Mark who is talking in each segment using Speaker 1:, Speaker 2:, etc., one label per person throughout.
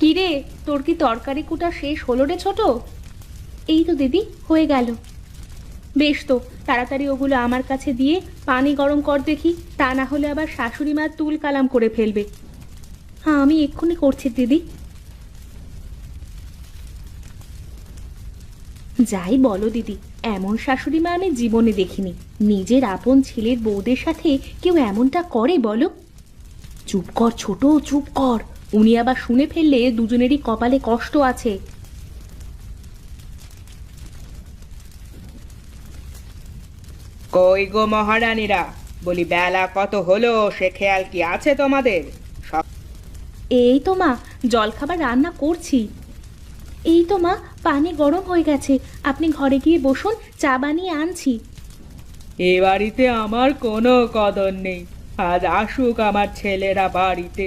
Speaker 1: কিরে, তোর কি তরকারি কুটা শেষ হলো রে ছোট? এই তো দিদি, হয়ে গেল। বেশ তো, তাড়াতাড়ি ওগুলো আমার কাছে দিয়ে পানি গরম কর দেখি, তা না হলে আবার শাশুড়ি মা তুল কালাম করে ফেলবে। হ্যাঁ, আমি এক্ষুনি করছি দিদি। যাই বলো দিদি, এমন শাশুড়ি মা আমি জীবনে দেখিনি। নিজের আপন ছেলের বউদের সাথে কেউ এমনটা করে বলো? চুপ কর ছোট, চুপ কর। উনি আবার শুনে ফেললে দুজনেরই কপালে কষ্ট আছে।
Speaker 2: কই গো মহারানীরা, বলি বেলা কত হলো সে খেয়াল কি আছে তোমাদের?
Speaker 1: এই তো মা, জলখাবার রান্না করছি। এই তো মা, পানি গরম হয়ে গেছে, আপনি ঘরে গিয়ে বসুন, চা বানিয়ে আনছি।
Speaker 2: এ বাড়িতে আমার কোনো কদর নেই। আজ আসুক আমার ছেলেরা বাড়িতে।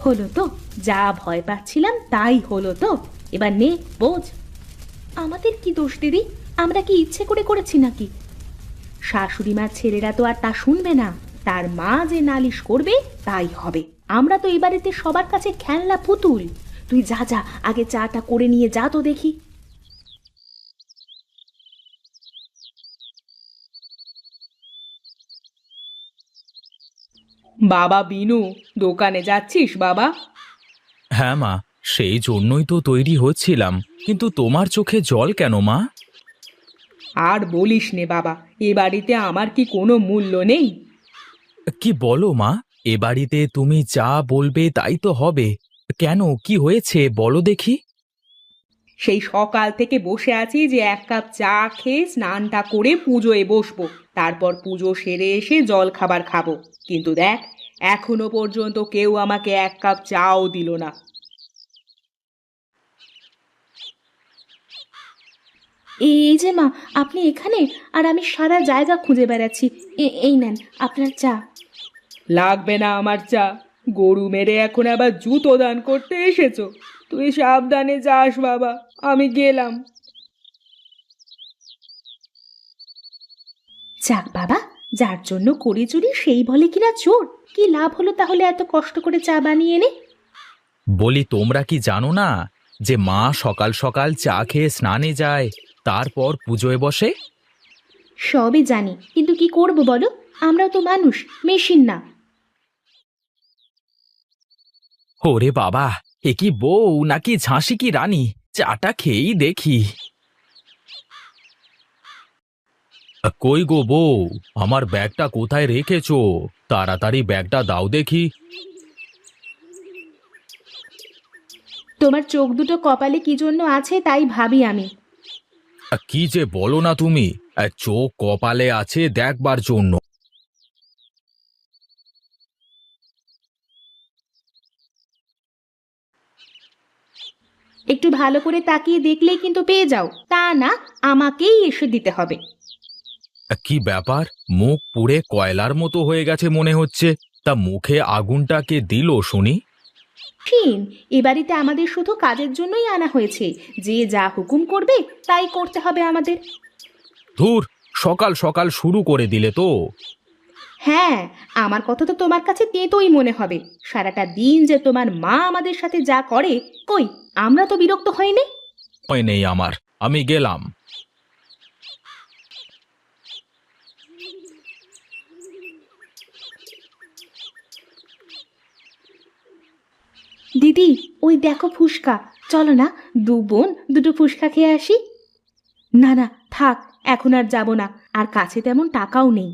Speaker 1: হলো তো, যা ভয় পাচ্ছিলাম তাই হলো তো। এবার নে, বোঝ। আমাদের কি দোষ দিদি? আমরা কি ইচ্ছে করে করেছি নাকি? শাশুড়ি মার ছেলেরা তো আর তা শুনবে না। তার মা যে নালিশ করবে তাই হবে। আমরা তো এই বাড়িতে সবার কাছে খেলনা পুতুল। তুই যা যা, আগে চাটা করে নিয়ে যা তো দেখি।
Speaker 2: বাবা বিনু, দোকানে যাচ্ছিস বাবা?
Speaker 3: হ্যাঁ মা, সেই জন্যই তো তৈরি হচ্ছিলাম। কিন্তু তোমার চোখে জল কেন মা?
Speaker 2: আর বলিস নে বাবা, এ বাড়িতে আমার কি কোনো মূল্য নেই?
Speaker 3: কি বলো মা? এ বাড়িতে তুমি যা বলবে তাই তো হবে। কেন, কি হয়েছে বলো দেখি।
Speaker 2: সেই সকাল থেকে বসে আছি যে এক কাপ চা খেয়ে স্নানটা করে পুজোয় বসবো, তারপর পুজো সেরে এসে জল খাবার খাবো। কিন্তু দেখ, এখনো পর্যন্ত কেউ আমাকে এক কাপ চাও দিল না।
Speaker 1: এই যে মা, আপনি এখানে, আর আমি সারা জায়গা খুঁজে বেড়াচ্ছি। এই নেন আপনার চা।
Speaker 2: লাগবে না আমার চা। গরু মেরে এখন আবার জুতো দান করতে এসেছো? তুই সাবধানে যাস বাবা, আমি গেলাম।
Speaker 1: যাক বাবা, যার জন্য করি চুরি সেই বলে কিনা চোর। কি লাভ হলো তাহলে এত কষ্ট করে চা বানিয়ে এনে?
Speaker 3: বলি, তোমরা কি জানো না যে মা সকাল সকাল চা খেয়ে স্নানে যায়, তারপর পুজোয় বসে?
Speaker 1: সবই জানি, কিন্তু কি করব বলো? আমরাও তো মানুষ, মেশিন না।
Speaker 3: ওরে বাবা, এ কি বউ নাকি ঝাঁসি কি রানী? চাটা খেয়েই দেখি। কই গো বউ, আমার ব্যাগটা কোথায় রেখেছো? তাড়াতাড়ি ব্যাগটা দাও দেখি।
Speaker 1: তোমার চোখ দুটো কপালে কি জন্য আছে তাই ভাবি আমি।
Speaker 3: কি যে বলো না তুমি! চোখ কপালে আছে দেখবার জন্য।
Speaker 1: একটু ভালো করে তাকিয়ে দেখলেই কিন্তু পেয়ে যাও, তা না আমাকেই এসে দিতে হবে।
Speaker 3: কি ব্যাপার, মুখ পুড়ে কয়লার মতো হয়ে গেছে মনে হচ্ছে। তা মুখে আগুনটা কে দিল শুনি?
Speaker 1: ফিন, এ বাড়িতে আমাদের শুধু কাজের জন্যই আনা হয়েছে। যে যা হুকুম করবে তাই করতে হবে আমাদের।
Speaker 3: ধুর, সকাল সকাল শুরু করে দিলে তো।
Speaker 1: হ্যাঁ, আমার কথা তো তোমার কাছে তেতোই মনে হবে। সারাটা দিন যে তোমার মা আমাদের সাথে যা করে, কই আমরা তো বিরক্ত হইনি?
Speaker 3: ভয় নেই আমার, আমি গেলাম।
Speaker 1: দিদি, ওই দেখো ফুসকা। চলো না, দু বোন দুটো ফুসকা খেয়ে আসি। না না, থাক, এখন আর যাব না। আর কাছে তেমন টাকাও নেই।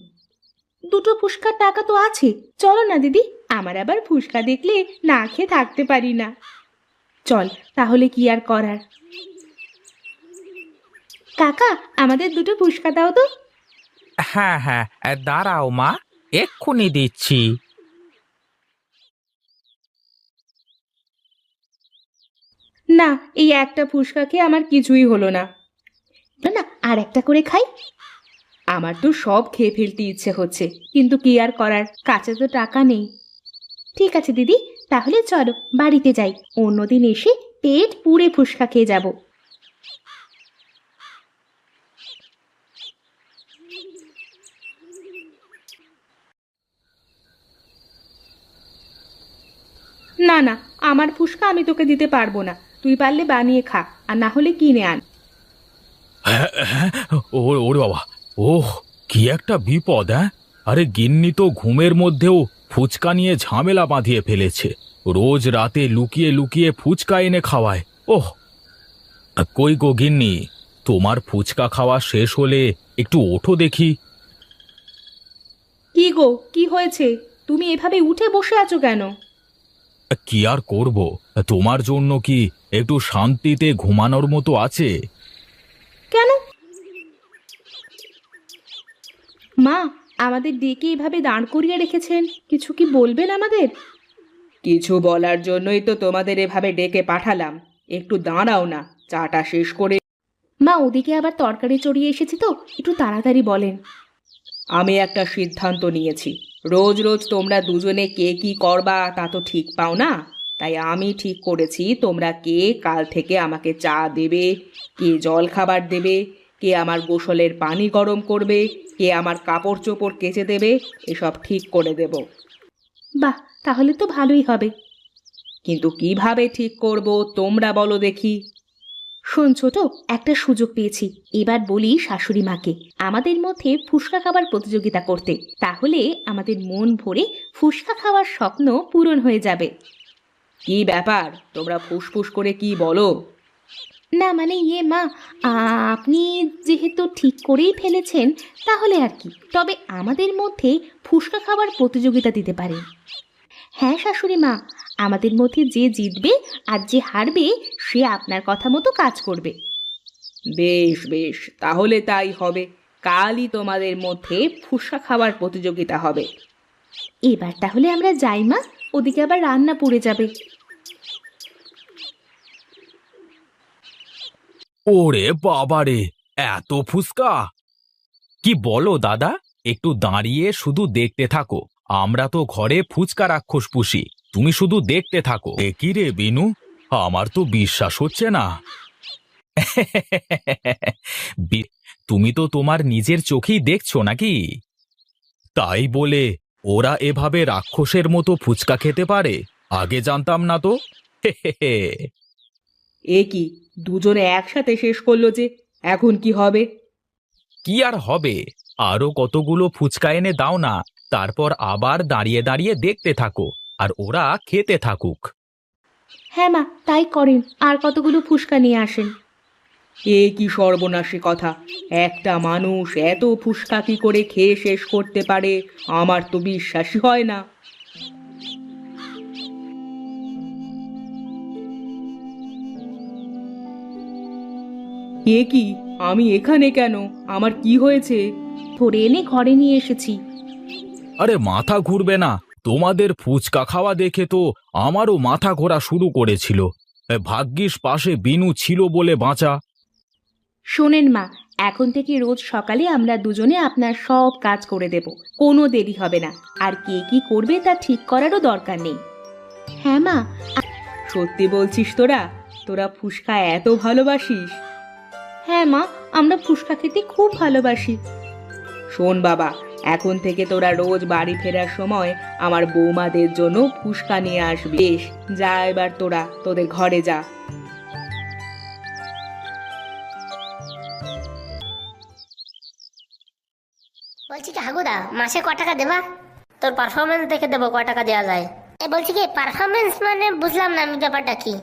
Speaker 1: দুটো ফুসকার টাকা তো আছে, চলো না দিদি। আমার আবার ফুসকা দেখলে না খেয়ে থাকতে পারি না। চল, তাহলে কি আর করার। কাকা, আমাদের দুটো ফুসকা দাও তো।
Speaker 4: হ্যাঁ হ্যাঁ, দাঁড়াও মা, এক্ষুনি দিচ্ছি।
Speaker 1: না, এই একটা ফুসকা খেয়ে আমার কিছুই হলো না। না না, আর একটা করে খাই। আমার তো সব খেয়ে ফেলতে ইচ্ছে হচ্ছে, কিন্তু কি আর করার, কাছে তো টাকা নেই। ঠিক আছে দিদি, তাহলে চলো বাড়িতে যাই। অন্যদিন এসে পেট পুড়ে ফুসকা খেয়ে যাব। না না, আমার ফুসকা আমি তোকে দিতে পারবো না, তুই পারলে বানিয়ে খা, আর না হলে কিনে আন।
Speaker 3: হ্যাঁ হ্যাঁ, ওরে বাবা, ওহ কি একটা বিপদ! হ্যাঁ, আরে গিন্নি তো ঘুমের মধ্যেও ফুচকা নিয়ে ঝামেলা বাঁধিয়ে ফেলেছে। রোজ রাতে লুকিয়ে লুকিয়ে ফুচকা এনে খাওয়ায়। ওহ, কই গো গিন্নি, তোমার ফুচকা খাওয়া শেষ হলে একটু ওঠো দেখি।
Speaker 1: কি গো, কি হয়েছে? তুমি এভাবে উঠে বসে আছো কেন?
Speaker 3: কি আর করব, তোমার জন্য কি একটু শান্তিতে ঘুমানোর মতো আছে?
Speaker 1: কেন? মা, আমাদের ডেকে এভাবে দাঁড় করিয়ে রেখেছেন, কিছু কি বলবেন আমাদের?
Speaker 2: কিছু বলার জন্যই তো তোমাদের এভাবে ডেকে পাঠালাম। একটু দাঁড়াও না, চাটা শেষ করে।
Speaker 1: মা, ওদিকে আবার তরকারি চড়িয়ে এসেছে তো, একটু তাড়াতাড়ি বলেন।
Speaker 2: আমি একটা সিদ্ধান্ত নিয়েছি। রোজ রোজ তোমরা দুজনে কে কি করবা তা তো ঠিক পাও না। তাই আমি ঠিক করেছি তোমরা কে কাল থেকে আমাকে চা দেবে, কে জল খাবার দেবে, কে আমার গোসলের পানি গরম করবে, কে আমার কাপড় চোপড় কেচে দেবে, এসব ঠিক করে দেব।
Speaker 1: বাহ, তাহলে তো ভালোই হবে।
Speaker 2: কিন্তু কিভাবে ঠিক করব তোমরা বলো দেখি।
Speaker 1: শোন ছোট, একটা সুযোগ পেয়েছি, এবার বলি শাশুড়ি মাকে আমাদের মধ্যে ফুসকা খাবার প্রতিযোগিতা করতে, তাহলে আমাদের মন ভরে ফুসকা খাওয়ার স্বপ্ন পূরণ হয়ে যাবে।
Speaker 2: কি ব্যাপার, তোমরা ফুসফুস করে কি বলো?
Speaker 1: না মানে ইয়ে মা, আপনি যেহেতু ঠিক করেই ফেলেছেন তাহলে আর কি, তবে আমাদের মধ্যে ফুসকা খাবার প্রতিযোগিতা দিতে পারেন। হ্যাঁ শাশুড়ি মা, আমাদের মধ্যে যে জিতবে আর যে হারবে সে আপনার কথা মতো কাজ করবে।
Speaker 2: বেশ বেশ, তাহলে তাই হবে। কালই তোমাদের মধ্যে ফুসকা খাবার প্রতিযোগিতা হবে।
Speaker 1: এবার তাহলে আমরা যাই মা, ওদিকে আবার রান্না পড়ে যাবে।
Speaker 3: ওরে বাবারে, এত ফুসকা! কি বলো দাদা, একটু দাঁড়িয়ে শুধু দেখতে থাকো। আমরা তো ঘরে ফুচকা রাক্ষস পুষি, তুমি শুধু দেখতে থাকো। এ কি রে বিনু, আমার তো বিশ্বাস হচ্ছে না। তুমি তো তোমার নিজের চোখেই দেখছো নাকি? তাই বলে ওরা এভাবে রাক্ষসের মতো ফুচকা খেতে পারে? আগে জানতাম না তো।
Speaker 2: এ কি, দুজনে একসাথে শেষ করলো যে, এখন কি হবে?
Speaker 3: কি আর হবে, আরো কতগুলো ফুচকা এনে দাও না, তারপর আবার দাঁড়িয়ে দাঁড়িয়ে দেখতে থাকো আর ওরা খেতে থাকুক।
Speaker 1: হ্যাঁ মা, তাই করেন, আর কতগুলো ফুসকা নিয়ে আসেন।
Speaker 2: এ কি সর্বনাশী কথা! একটা মানুষ এত ফুসকা কি করে খেয়ে শেষ করতে পারে, আমার তো বিশ্বাসই হয় না। এ কি, আমি এখানে কেন? আমার কি হয়েছে?
Speaker 1: ধরে এনে ঘরে নিয়ে এসেছি।
Speaker 3: আরে মাথা ঘুরবে না, তোমাদের ফুচকা খাওয়া দেখে তো আমারও মাথা ঘোরা শুরু করেছিল। ভাগ্যিস পাশে বিনু ছিল বলে বাঁচা।
Speaker 1: শোনেন মা, এখন থেকে রোজ সকালে আমরা দুজনে আপনার সব কাজ করে দেব, কোনো দেরি হবে না, আর কে কি করবে তা ঠিক করারও দরকার নেই। হ্যাঁ মা।
Speaker 2: সত্যি বলছিস তোরা? তোরা ফুসকা এত ভালোবাসিস?
Speaker 1: হ্যাঁ মা, আমরা ফুসকা খেতে খুব ভালোবাসি।
Speaker 2: শোন বাবা, এখন থেকে তোরা রোজ বাড়ি ফেরার সময় আমার বৌমাদের জন্য ফুসকা নিয়ে আসবি। বেশ, যা এবার তোরা তোদের ঘরে যা।
Speaker 5: বলছি কি হাগুদা, মাসে ক টাকা দেবা? তোর পারফরমেন্স দেখে দেবো ক টাকা দেওয়া যায়। বলছি কি পারফরমেন্স মানে বুঝলাম না আমি ব্যাপারটা কি।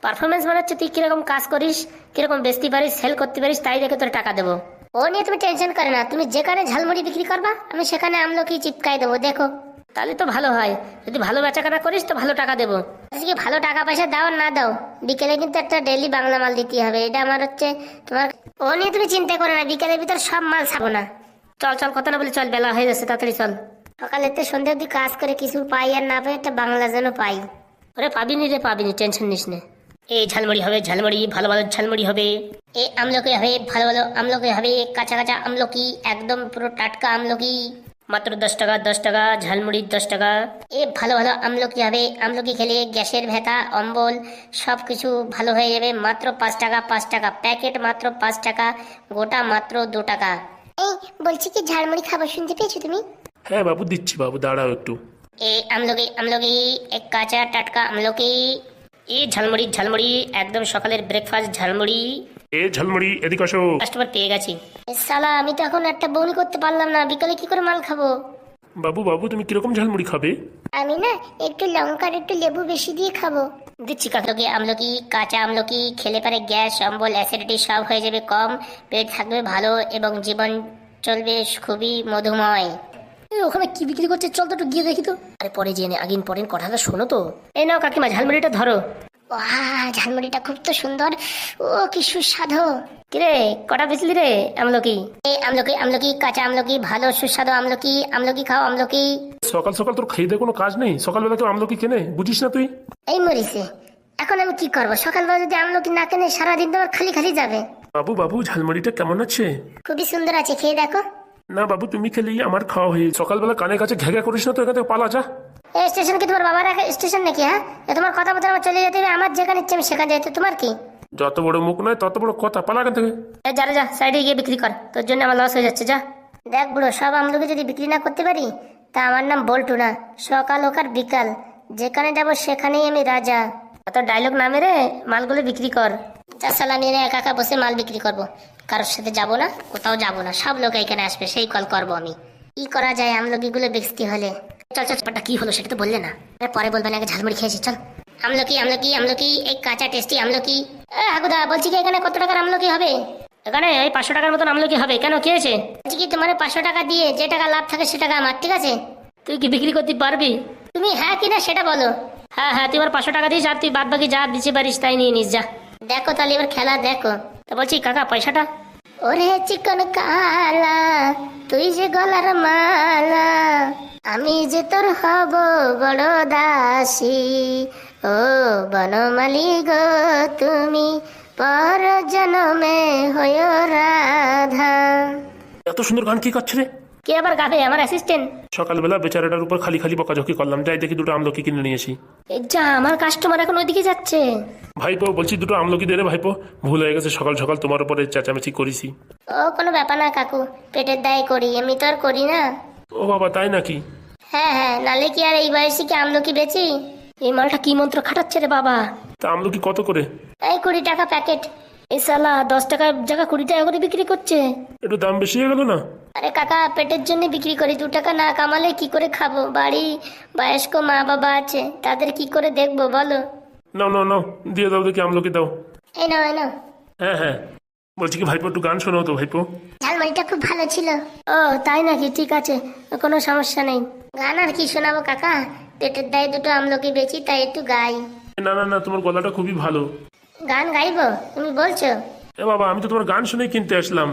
Speaker 5: পারফরমেন্স মানে হচ্ছে তুই কিরকম কাজ করিস, কিরকম বেচতে পারিস, সেল করতে পারিস, তাই দেখে তোর টাকা দেবো। ও নিয়ে তুমি টেনশন করে না, তুমি যেখানে ঝালমুড়ি বিক্রি করবা আমি সেখানে আমলকি চিপকাই দেবো, দেখো। তাহলে তো ভালো হয়, যদি ভালো বেচাকেনা করিস তো ভালো টাকা দেবো। কি ভালো টাকা পয়সা দাও না দাও, বিকেলে কিন্তু একটা ডেইলি বাংলা মাল দিতে হবে, এটা আমার হচ্ছে তোমার। ও নিয়ে তুমি চিন্তা করো না, বিকেলের ভিতর সব মাল ছাবো না। চল চল, কথা না বলে চল, বেলা হয়ে যাচ্ছে, তাড়াতাড়ি চল। সকালেতে সন্ধ্যা অব্দি কাজ করে কিছু পাই আর না পাই, একটা বাংলা যেন পাই। ওরে পাবিনি রে পাবিনি, টেনশন নিস না। এই ঝালমুড়ি হবে, ঝালমুড়ি ভালো ভালো ঝালমুড়ি হবে। এ আমলকি হবে, ভালো ভালো আমলকি হবে, কাঁচা কাঁচা আমলকি, একদম পুরো টাটকা আমলকি। মাত্র 10 টাকা, 10 টাকা ঝালমুড়ি, 10 টাকা। এ ভালো ভালো আমলকি হবে, আমলকি খেলে গ্যাসের ব্যথা, অম্বল সব কিছু ভালো হয়ে যাবে। মাত্র 5 টাকা, 5 টাকা প্যাকেট, মাত্র 5 টাকা গোটা, মাত্র 2 টাকা। এই বলছি কি ঝালমুড়ি খাবার শুনতে পেয়েছো তুমি?
Speaker 6: হ্যাঁ বাবু, দিচ্ছি বাবু, দাঁড়াও একটু।
Speaker 5: এ আমলকি আমলকি, এক কাঁচা টাটকা আমলকি, এ ঝালমুড়ি ঝালমুড়ি, একদম সকালের ব্রেকফাস্ট ঝালমুড়ি।
Speaker 6: এ ঝালমুড়ি এদিকে আসো।
Speaker 5: কাস্টমার পেয়ে গেছি। সালা, আমি তো এখন একটা বউনি করতে পারলাম না, বিকালে কি করে মাল খাবো?
Speaker 6: বাবু বাবু তুমি কিরকম ঝালমুড়ি খাবে?
Speaker 5: আমি না একটু লঙ্কার একটু লেবু বেশি দিয়ে খাবো। দিচ্ছি কাকলকি আমলকি, কাঁচা আমলকি খেলে পারে গ্যাস অম্বল অ্যাসিডিটি সব হয়ে যাবে কম, পেট থাকবে ভালো এবং জীবন চলবে খুবই মধুময়। ওখানে কি বিক্রি করছে, চল তো একটু গিয়ে দেখি তো। আরে পরে জেনে আগিন পরেন কথাটা শোনো তো। এই নাও কাকিমা, ঝালমুড়িটা ধরো। বাহ, ঝালমুড়িটা খুব তো সুন্দর, ও কি সুস্বাদু। কিরে, কটা বেচলি রে আমলকি? এই আমলকি আমলকি, কাঁচা আমলকি, ভালো সুস্বাদু আমলকি। আমলকি খাও আমলকি।
Speaker 6: সকাল সকাল তোর খেয়ে দিয়ে কোনো কাজ নেই? সকালবেলা কেউ আমলকি কেনে, বুঝিস না তুই?
Speaker 5: এই মরিছে, এখন আমি কি করবো? সকালবেলা যদি আমলকি না কেনে সারাদিন তোমার খালি খালি যাবে।
Speaker 6: বাবু বাবু ঝালমুড়িটা কেমন আছে?
Speaker 5: খুবই সুন্দর আছে, খেয়ে দেখো।
Speaker 6: না বাবু, তুমি খেলেই আমার খাওয়া হয়ে। সকালবেলা কানের কাছে ঘেঘা করিস না তো, এখান থেকে পালা যা।
Speaker 5: এই স্টেশন কি তোমার বাবার স্টেশন নাকি? হ্যাঁ, তোমার কথা বলতে আমার চলে যেতে হবে, আমার যেখানে ইচ্ছে আমি সেখানে যেতে, তোমার কি?
Speaker 6: যত বড় মুখ নয় তত বড় কথা, পালা এখান থেকে।
Speaker 5: এই যা রে যা, সাইডে গিয়ে বিক্রি কর, তোর জন্য আমার লস হয়ে যাচ্ছে, যা। দেখ বুড়ো, সব আমলকি যদি বিক্রি না করতে পারি তা আমার নাম বল্টু না। সকাল হোক আর বিকাল, যেখানে যাবো সেখানেই আমি রাজা। অত ডায়লগ না মেরে মালগুলো বিক্রি কর। যা সালা, নিয়ে একা একা বসে মাল বিক্রি করবো, কারোর সাথে যাবো না, কোথাও যাবো না, সব লোক এখানে আসবে, সেই কল করবো আমি। কি করা যায় আমলকি গুলো বেচতে হলে? চল চল, ব্যাপারটা কি হলো সেটা তো বললে না, পরে বলবেন আগে ঝালমুড়ি খেয়েছি, চল। আমলকি আমলকি আমলকি, এই কাঁচা টেস্টি আমলকি। হাগুদা, বলছি কি এখানে কত টাকার আমলকি হবে? এখানে এই 500 টাকার মতন আমলকি হবে। কেন, কি হয়েছে? বলছি কি তোমার 500 টাকা দিয়ে যে টাকা লাভ থাকে সে টাকা আমার, ঠিক আছে? তুই কি বিক্রি করতে পারবি? তুমি হ্যাঁ কিনা সেটা বলো। হ্যাঁ হ্যাঁ, তুই এবার 500 টাকা দিস, আর তুই বাদ বাকি যা দিতে পারিস তাই নিয়ে নিস, যা। দেখো তাহলে এবার খেলা দেখো। তা বলছি কাকা, পয়সাটা? ওরে চিকন কালা, তুই যে গলার মালা, আমি যে তোর হব বড় দাসী। ও বনমালী গো, তুমি পর জনমে হয় রাধা।
Speaker 6: এত সুন্দর গান কি করছে রে?
Speaker 5: কে আবার গাবে? আমার অ্যাসিস্ট্যান্ট।
Speaker 6: সকালবেলা বেচারাটার উপর খালি খালি বকাঝকি করলাম, যাই দেখি দুটো আমলকি কিনে নিয়ে আসি।
Speaker 5: যা, আমার কাস্টমার এখন ওইদিকে যাচ্ছে।
Speaker 6: ভাইপো বলছি দুটো আমলকি দে রে ভাইপো, ভুল হয়ে গেছে, সকাল সকাল তোমার উপরে চেঁচামেচি করেছি।
Speaker 5: ও কোনো ব্যাপার না কাকু, পেটের দায় করি, এমনি তো আর করি না।
Speaker 6: ও বাবা, তাই নাকি?
Speaker 5: হ্যাঁ হ্যাঁ, নালে কি আর এই বয়সে কি আমলকি বেচি? এই মালটা কি মন্ত্র খাটাচ্ছে রে বাবা।
Speaker 6: তা আমলকি কত করে?
Speaker 5: এই 20 টাকা প্যাকেট। এই সালা 10 টাকার জায়গা 20 টাকা করে বিক্রি করছে।
Speaker 6: একটু দাম বেশি হয়ে গেল না?
Speaker 5: আরে কাকা, পেটের জন্য বিক্রি করি, 2 টাকা না কামালে কি করে খাবো? বাড়ি বয়স্ক মা বাবা আছে, তাদের কি করে দেখবো বলো?
Speaker 6: নাও নাও নাও, দিয়ে দাও দেখি আমলকি দাও।
Speaker 5: এই নাও এই নাও।
Speaker 6: হ্যাঁ হ্যাঁ, বলছি কি ভাইপো একটু গান শোনাও তো ভাইপো।
Speaker 5: ঝালমুড়িটা খুব ভালো ছিল। ও তাই নাকি? ঠিক আছে, কোনো সমস্যা নেই। গান আর কি শোনাবো কাকা, পেটের দায়ে দুটো আমলকি বেচি তাই একটু গাই।
Speaker 6: না না না, তোমার গলাটা খুবই ভালো।
Speaker 5: গান গাইবো তুমি বলছো?
Speaker 6: এ বাবা, আমি তো তোমার গান শুনেই কিনতে আসলাম।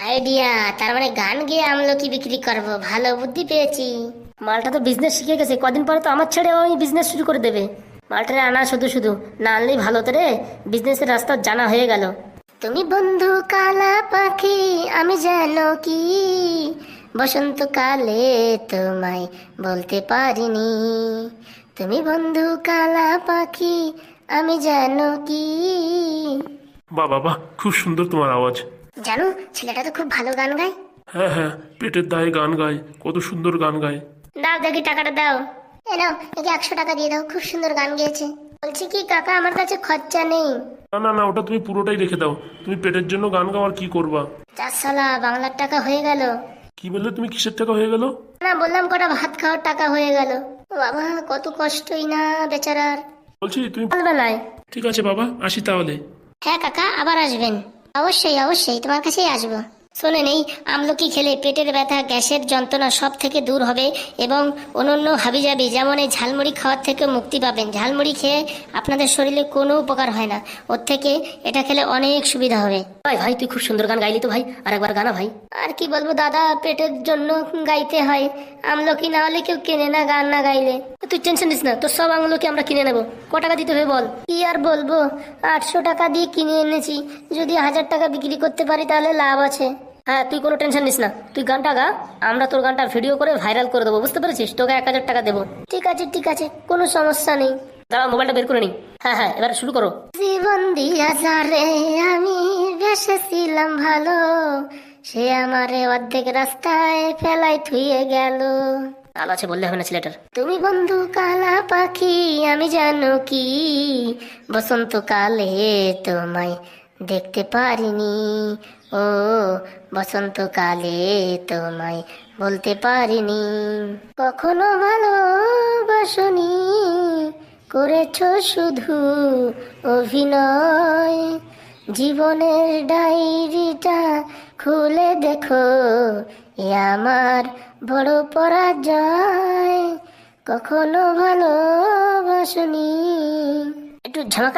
Speaker 5: আইডিয়া, তার মানে গান গেয়ে আমলকি বিক্রি করবো, ভালো বুদ্ধি পেয়েছি। মালটা তো বিজনেস শিখে গেছে, কদিন পরে তো আমার ছেড়ে ওই বিজনেস শুরু করে দেবে। মালটারে আনা শুধু শুধু, না আনলেই ভালো তো রে, বিজনেসের রাস্তা জানা হয়ে গেল। তুমি বন্ধু কালা পাখি, আমি যেন কি বসন্তকালে তোমায় বলতে পারিনি। তুমি বন্ধু কালা পাখি, আমি যেন কি।
Speaker 6: বাহ বাবা, খুব সুন্দর তোমার আওয়াজ।
Speaker 5: জানো ছেলেটা তো খুব ভালো গান গায়।
Speaker 6: হ্যাঁ হ্যাঁ, পেটের দায়ে গান গায়, কত সুন্দর গান গায়।
Speaker 5: দাও দেখি টাকাটা দাও। এ নাও, একে 100 টাকা দিয়ে দাও, খুব সুন্দর গান গেয়েছে। বলছি কি কাকা, আমার কাছে খরচা নেই।
Speaker 6: না না না, ওটা তুমি পুরোটাই রেখে দাও, তুমি পেটের জন্য গান গাও, আর কি করবা?
Speaker 5: চার সালা বাংলার টাকা হয়ে গেল।
Speaker 6: কি বললে তুমি, কিসের টাকা হয়ে গেল?
Speaker 5: না বললাম কটা ভাত খাওয়ার টাকা হয়ে গেল। ও বাবা, কত কষ্টই না বেচারার।
Speaker 6: বলছি তুমি।
Speaker 5: বেলায়।
Speaker 6: ঠিক আছে বাবা, আসি তাহলে।
Speaker 5: হ্যাঁ কাকা, আবার আসবেন। অবশ্যই অবশ্যই, তোমার কাছেই আসবো। শোনেন, এই আমলকি খেলে পেটের ব্যথা, গ্যাসের যন্ত্রণা সব থেকে দূর হবে এবং অন্যান্য হাবিজাবি যেমন এই ঝালমুড়ি খাওয়ার থেকে মুক্তি পাবেন। ঝালমুড়ি খেয়ে আপনাদের শরীরে কোনো উপকার হয় না, ওর থেকে এটা খেলে অনেক সুবিধা হবে। ভাই ভাই, তুই খুব সুন্দর গান গাইলি তো ভাই, আর একবার গানা ভাই। আর কি বলবো দাদা, পেটের জন্য গাইতে হয়, আমলকি না হলে কেউ কেনে না গান না গাইলে। তুই টেনশন নিস না, তোর সব আমলকি আমরা কিনে নেবো। ক টাকা দিতে হবে বল? কি আর বলবো, 800 টাকা দিয়ে কিনে এনেছি, যদি 1000 টাকা বিক্রি করতে পারি তাহলে লাভ আছে। হ্যাঁ, তুই কোনো টেনশন নিস না, তুই গানটা গা, আমরা তোর গানটা ভিডিও করে ভাইরাল করে দেবো, বুঝতে পেরেছিস? তোকে 1000 টাকা দেবো। ঠিক আছে ঠিক আছে, কোনো সমস্যা নেই। দাঁড়াও, মোবাইলটা বের করে নি। হ্যাঁ হ্যাঁ, এবার শুরু করো। জীবন দিয়া যারে আমি বেসেছিলাম ভালো, সে আমারে অর্ধেক রাস্তায় ফেলাই থুয়ে গেল। আলো আছে বললে হবে না ছেলেটার। তুমি বন্ধু কালা পাখি আমি জানো কি, বসন্তকালে তোমায় দেখতে পারিনি। ও বসন্তকালে তোমায় বলতে পারিনি, কখনো ভালোবাসনি, করেছো শুধু অভিনয়। জীবনের ডায়েরিটা খুলে দেখো, এ আমার বড় পরাজয়, কখনো ভালোবাসনি। একটু ঝামাকা